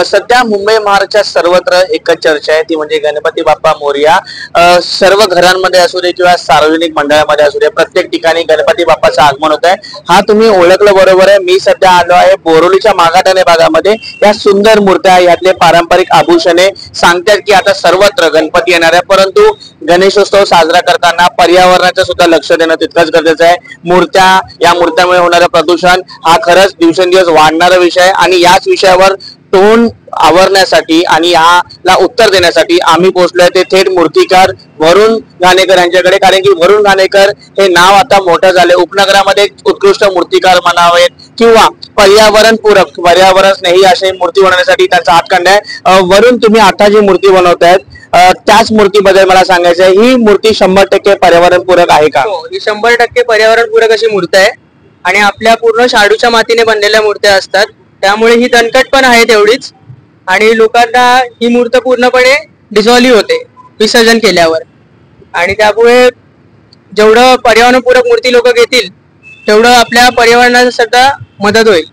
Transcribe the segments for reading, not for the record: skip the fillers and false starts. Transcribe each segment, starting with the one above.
सध्या मुंबई महाराष्ट्रात सर्वत्र एकच चर्चा आहे, ती म्हणजे गणपती बाप्पा मोरया। सर्व घरांमध्ये असू दे किंवा सार्वजनिक मंडळामध्ये असू दे, प्रत्येक ठिकाणी गणपती बाप्पाचं आगमन होत आहे। हा तुम्ही ओळखलं बरोबर आहे। मी सध्या आलो आहे बोरोलीच्या मागाठाणे भागामध्ये। या सुंदर मूर्त्या, यातले पारंपरिक आभूषणे सांगतात की आता सर्वत्र गणपती येणार आहे, परंतु गणेशोत्सव साजरा करताना पर्यावरणाचं सुद्धा लक्ष देणं तितकंच गरजेचं आहे। या मूर्त्यामुळे होणारं प्रदूषण हा खरंच दिवसेंदिवस वाढणारा विषय आहे आणि याच विषयावर तोंड आवरण्यासाठी आणि याला उत्तर देण्यासाठी आम्ही पोहोचलोय ते थेट मूर्तिकार वरुण घाणेकर यांच्याकडे। कारण की वरुण घाणेकर हे नाव आता मोठं झाले, उपनगरामध्ये उत्कृष्ट मूर्तिकार म्हणावेत किंवा पर्यावरणपूरक, पर्यावरण स्नेही असे मूर्ती बनवण्यासाठी त्यांचा हातखंडा आहे। वरुण, तुम्ही आता जी मूर्ती बनवतायत त्याच मूर्तीबद्दल मला सांगायचं आहे, ही मूर्ती 100% पर्यावरणपूरक आहे का? हो, ही 100% पर्यावरणपूरक अशी मूर्ती आहे आणि आपल्या पूर्ण शाडूच्या मातीने बनलेल्या मूर्त्या असतात, त्यामुळे ही दणकट पण आहे तेवढीच आणि लोकांना ही मूर्त पूर्णपणे डिझॉल्व्ह होते विसर्जन केल्यावर आणि त्यामुळे जेवढं पर्यावरणपूरक मूर्ती लोक घेतील तेवढं आपल्या पर्यावरणाला सुद्धा मदत होईल।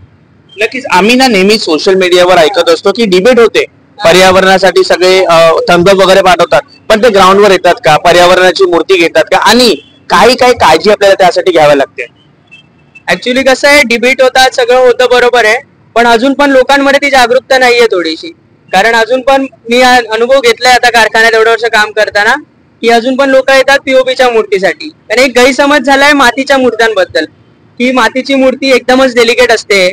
नक्कीच। आम्ही ना नेहमी सोशल मीडियावर ऐकत असतो की डिबेट होते, पर्यावरणासाठी सगळे थंब वगैरे पाठवतात, पण ते ग्राउंडवर येतात का? पर्यावरणाची मूर्ती घेतात का? आणि काही काही काळजी आपल्याला त्यासाठी घ्यावी लागते। ऍक्च्युली कसं आहे, डिबेट होतात, सगळं होतं बरोबर आहे, पण अजून पण लोकांमध्ये ती जागरूकता नाहीये थोडीशी। कारण अजून पण मी अनुभव घेतलाय आता कारखान्यात एवढं वर्ष काम करताना की अजून पण लोक येतात पीओपीच्या मूर्तीसाठी। आणि एक गैरसमज झालाय मातीच्या मूर्त्यांबद्दल की मातीची मूर्ती एकदमच डेलिकेट असते,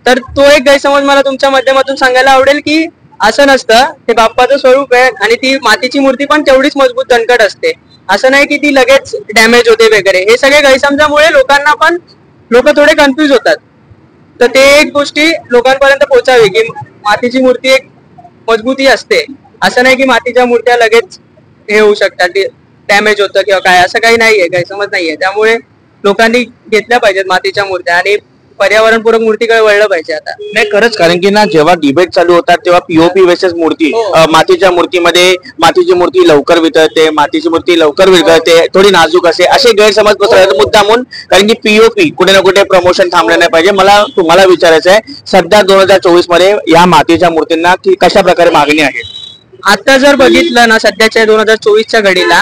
तर तो एक गैरसमज मला तुमच्या माध्यमातून सांगायला आवडेल की असं नसतं, ते बाप्पाचं स्वरूप आहे आणि ती मातीची मूर्ती पण तेवढीच मजबूत दणकट असते। असं नाही की ती लगेच डॅमेज होते वगैरे। हे सगळे गैरसमजामुळे लोकांना पण लोक थोडे कन्फ्युज होतात, तर ते एक गोष्टी लोकांपर्यंत पोहोचावी की मातीची मूर्ती एक मजबूती असते, असं नाही की मातीच्या मूर्त्या लगेच हे होऊ शकतात, डॅमेज होतं किंवा काय, असं काही नाहीये, गैरसमज नाहीये। त्यामुळे लोकांनी घेतल्या पाहिजेत मातीच्या मूर्त्या आणि पर्यावरणपूरक मूर्तीकडे वळलं पाहिजे आता। नाही, खरंच, कारण की ना जेव्हा डिबेट चालू होतात तेव्हा पीओपी वर्सेस मूर्ती, मातीच्या मूर्तीमध्ये मातीची मूर्ती लवकर वितळते, मातीची मूर्ती लवकर वितळते, थोडी नाजूक असे गैरसमज पसरतात मुद्दामून, कारण की पीओपी कुठे ना कुठे प्रमोशन थांबलं नाही पाहिजे। मला तुम्हाला विचारायचं आहे, सध्या 2024 मध्ये या मातीच्या मूर्तींना कशा प्रकारे मागणी आहे? आता जर बघितलं ना सध्याच्या 2024च्या घडीला,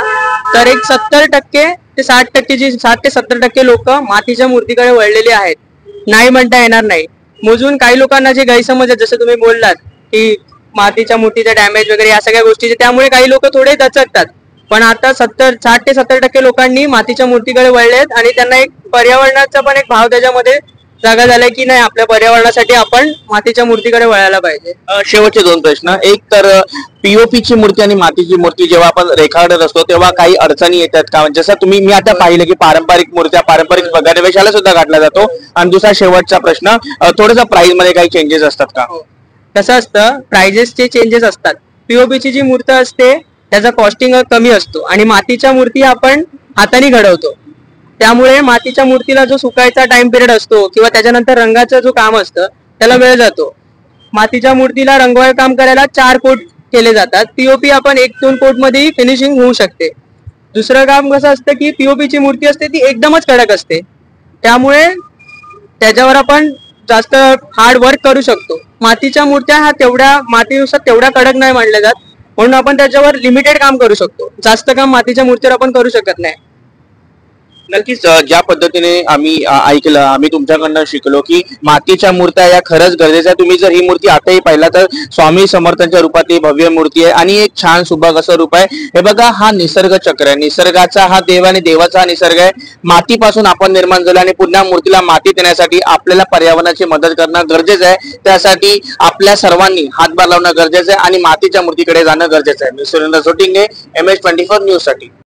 तर एक 70% ते 60% 70% लोक मातीच्या मूर्तीकडे वळलेले आहेत, नाही म्हणता येणार नाही। मोजून काही लोकांना जे गैरसमज आहे, जसं तुम्ही बोललात की मातीच्या मूर्तीचा डॅमेज वगैरे या सगळ्या गोष्टीचे, त्यामुळे काही लोक थोडे दचकतात, पण आता 60 ते 70% लोकांनी मातीच्या मूर्तीकडे वळलेत आणि त्यांना एक पर्यावरणाचा पण एक भाव त्याच्यामध्ये जागा झालाय की नाही, आपल्या पर्यावरणासाठी आपण मातीच्या मूर्तीकडे वळायला पाहिजे। शेवटचे 2 प्रश्न। एक तर पीओपीची मूर्ती आणि मातीची मूर्ती जेव्हा आपण रेखाटत असतो तेव्हा काही अडचणी येतात का? जसं मी आता पाहिलं की पारंपरिक मूर्त्या पारंपरिक गणवेशाला सुद्धा घातला जातो। आणि दुसरा शेवटचा प्रश्न, थोडंसं प्राइस मध्ये काही चेंजेस असतात का? कसं असतं, प्राइजेसचे चेंजेस असतात। पीओपीची जी मूर्ती असते त्याचा कॉस्टिंग कमी असतो आणि मातीच्या मूर्ती आपण हाताने घडवतो, त्यामुळे मातीच्या मूर्तीला जो सुकायचा टाइम पिरियड असतो किंवा त्याच्यानंतर रंगाचं जो काम असतं त्याला वेळ जातो। मातीच्या मूर्तीला रंगवळ काम करायला 4 कोट केले जातात, पीओपी आपण 1-2 कोट मध्ये फिनिशिंग होऊ शकते। दुसरं काम कसं असतं की पीओपीची मूर्ती असते ती एकदमच कडक असते, त्यामुळे त्याच्यावर आपण जास्त हार्ड वर्क करू शकतो। मातीच्या मूर्त्या हा तेवढ्या मातीनुसार तेवढ्या कडक नाही मानल्या जात, म्हणून आपण त्याच्यावर लिमिटेड काम करू शकतो, जास्त काम मातीच्या मूर्तीवर आपण करू शकत नाही। नक्कीच। ज्या पद्धतीने आम्ही ऐकलं, आम्ही तुमच्याकडनं शिकलो की मातीच्या मूर्त्या या खरंच गरजेच्या। तुम्ही जर ही मूर्ती आताही पाहिला तर स्वामी समर्थांच्या रूपातली भव्य मूर्ती आहे आणि एक छान सुबक असं रूप आहे। हे बघा, हा निसर्ग चक्र आहे, निसर्गाचा हा देव आणि देवाचा हा निसर्ग आहे। मातीपासून आपण निर्माण झालो आणि पुन्हा मूर्तीला माती देण्यासाठी आपल्याला पर्यावरणाची मदत करणं गरजेचं आहे। त्यासाठी आपल्या सर्वांनी हातभार लावणं गरजेचं आहे आणि मातीच्या मूर्तीकडे जाणं गरजेचं आहे। मी सुरेंद्र सोटिंगे, MS24 न्यूज साठी।